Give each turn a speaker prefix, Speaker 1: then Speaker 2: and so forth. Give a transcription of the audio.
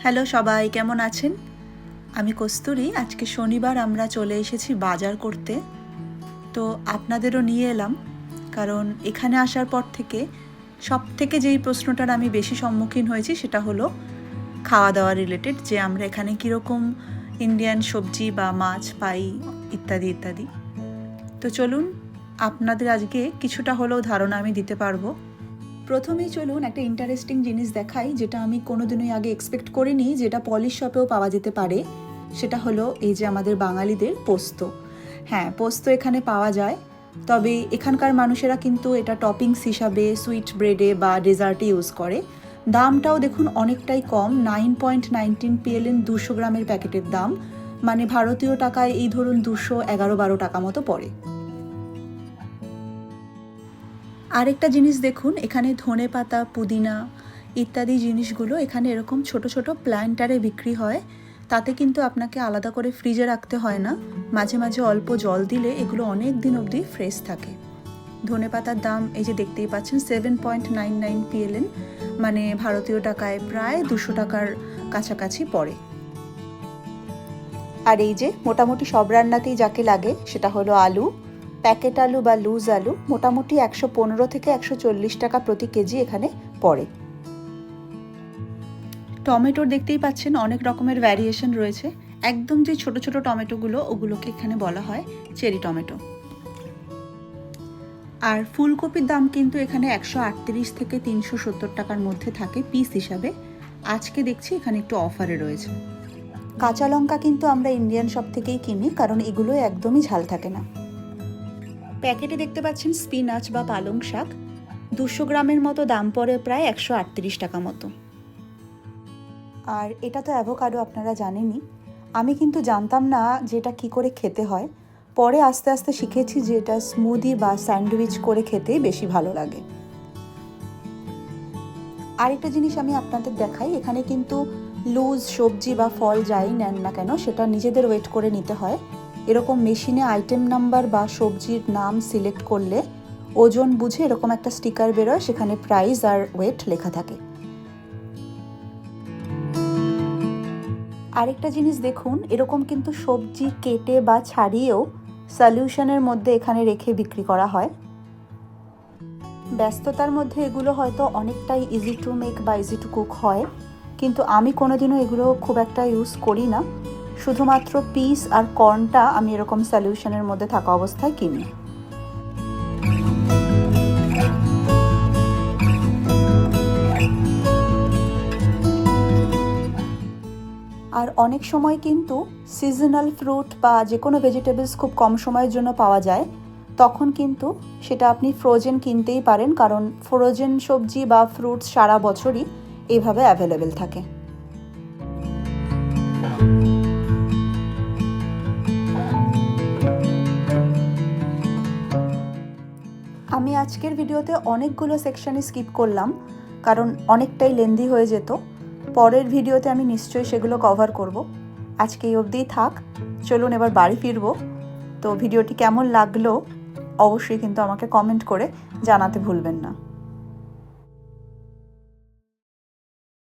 Speaker 1: Hello সবাই, কেমন আছেন? আমি কস্তুরী। আজকে শনিবার আমরা চলে এসেছি বাজার করতে। তো আপনাদেরও নিয়ে এলাম, কারণ এখানে আসার পর থেকে সবথেকে যেই প্রশ্নটার আমি বেশি সম্মুখীন হয়েছি সেটা হলো খাওয়া দাওয়া রিলেটেড, যে আমরা এখানে কীরকম ইন্ডিয়ান সবজি বা মাছ পাই ইত্যাদি ইত্যাদি। তো চলুন, আপনাদের আজকে কিছুটা হলেও ধারণা আমি দিতে পারবো। প্রথমেই চলুন একটা ইন্টারেস্টিং জিনিস দেখাই, যেটা আমি কোনোদিনই আগে এক্সপেক্ট করিনি যেটা পলিশ শপেও পাওয়া যেতে পারে। সেটা হলো এই যে আমাদের বাঙালিদের পোস্ত। হ্যাঁ, পোস্ত এখানে পাওয়া যায়, তবে এখানকার মানুষেরা কিন্তু এটা টপিংস হিসাবে সুইট ব্রেডে বা ডেজার্টে ইউজ করে। দামটাও দেখুন অনেকটাই কম, 9.19 PLN 200 গ্রামের প্যাকেটের দাম, মানে ভারতীয় টাকায় এই ধরুন 211-12 টাকা মতো পড়ে। আরেকটা জিনিস দেখুন, এখানে ধনে পাতা, পুদিনা ইত্যাদি জিনিসগুলো এখানে এরকম ছোট ছোট প্ল্যান্টারে বিক্রি হয়। তাতে কিন্তু আপনাকে আলাদা করে ফ্রিজে রাখতে হয় না, মাঝে মাঝে অল্প জল দিলে এগুলো অনেক দিন অবধি ফ্রেশ থাকে। ধনে পাতার দাম এই যে দেখতেই পাচ্ছেন 7.99 PLN, মানে ভারতীয় টাকায় প্রায় 200 টাকার কাছাকাছি পড়ে। আর এই যে মোটামুটি সব রান্নাতেই যাকে লাগে সেটা হলো আলু। প্যাকেট আলু বা লুজ আলু মোটামুটি 115 থেকে 140 টাকা প্রতি কেজি এখানে পড়ে। টমেটোর দেখতেই পাচ্ছেন অনেক রকমের ভ্যারিয়েশন রয়েছে। একদম যে ছোট ছোট টমেটোগুলো, ওগুলোকে এখানে বলা হয় চেরি টমেটো। আর ফুলকপির দাম কিন্তু এখানে 138 থেকে 370 টাকার মধ্যে থাকে পিস হিসাবে। আজকে দেখছি এখানে একটু অফারে রয়েছে। কাঁচা লঙ্কা কিন্তু আমরা ইন্ডিয়ান শপ থেকেই কিনি, কারণ এগুলো একদমই ঝাল থাকে না। প্যাকেটে দেখতে পাচ্ছেন স্পিনাচ বা পালং শাক, 200 গ্রামের মতো দাম পড়ে প্রায় 138 টাকা মতো। আর এটা তো অ্যাভোকাডো, আপনারা জানেনই। আমি কিন্তু জানতাম না যে এটা কী করে খেতে হয়, পরে আস্তে আস্তে শিখেছি যে এটা স্মুদি বা স্যান্ডউইচ করে খেতেই বেশি ভালো লাগে। আরেকটা জিনিস আমি আপনাদের দেখাই, এখানে কিন্তু লুজ সবজি বা ফল যাই নেন না কেন সেটা নিজেদের ওয়েট করে নিতে হয়। এরকম মেশিনে আইটেম নাম্বার বা সবজির নাম সিলেক্ট করলে ওজন বুঝে এরকম একটা স্টিকার বেরোয়, সেখানে প্রাইস আর ওয়েট লেখা থাকে। আরেকটা জিনিস দেখুন, এরকম কিন্তু সবজি কেটে বা ছাড়িয়েও সলিউশনের মধ্যে এখানে রেখে বিক্রি করা হয়। ব্যস্ততার মধ্যে এগুলো হয়তো অনেকটাই ইজি টু মেক বা ইজি টু কুক হয়, কিন্তু আমি কোনোদিনও এগুলো খুব একটা ইউজ করি না। শুধুমাত্র পিস আর কর্নটা আমি এরকম সলিউশনের মধ্যে থাকা অবস্থায় কিনি। আর অনেক সময় কিন্তু সিজনাল ফ্রুট বা যে কোনো ভেজিটেবলস খুব কম সময়ের জন্য পাওয়া যায়, তখন কিন্তু সেটা আপনি ফ্রোজেন কিনতেই পারেন, কারণ ফ্রোজেন সবজি বা ফ্রুটস সারা বছরই এইভাবে অ্যাভেলেবেল থাকে। আমি আজকের ভিডিওতে অনেকগুলো সেকশনে স্কিপ করলাম, কারণ অনেকটাই লেন্দি হয়ে যেত। পরের ভিডিওতে আমি নিশ্চয়ই সেগুলো কভার করব। আজকে এই অবধিই থাক, চলুন এবার বাড়ি ফিরব। তো ভিডিওটি কেমন লাগলো অবশ্যই কিন্তু আমাকে কমেন্ট করে জানাতে ভুলবেন না।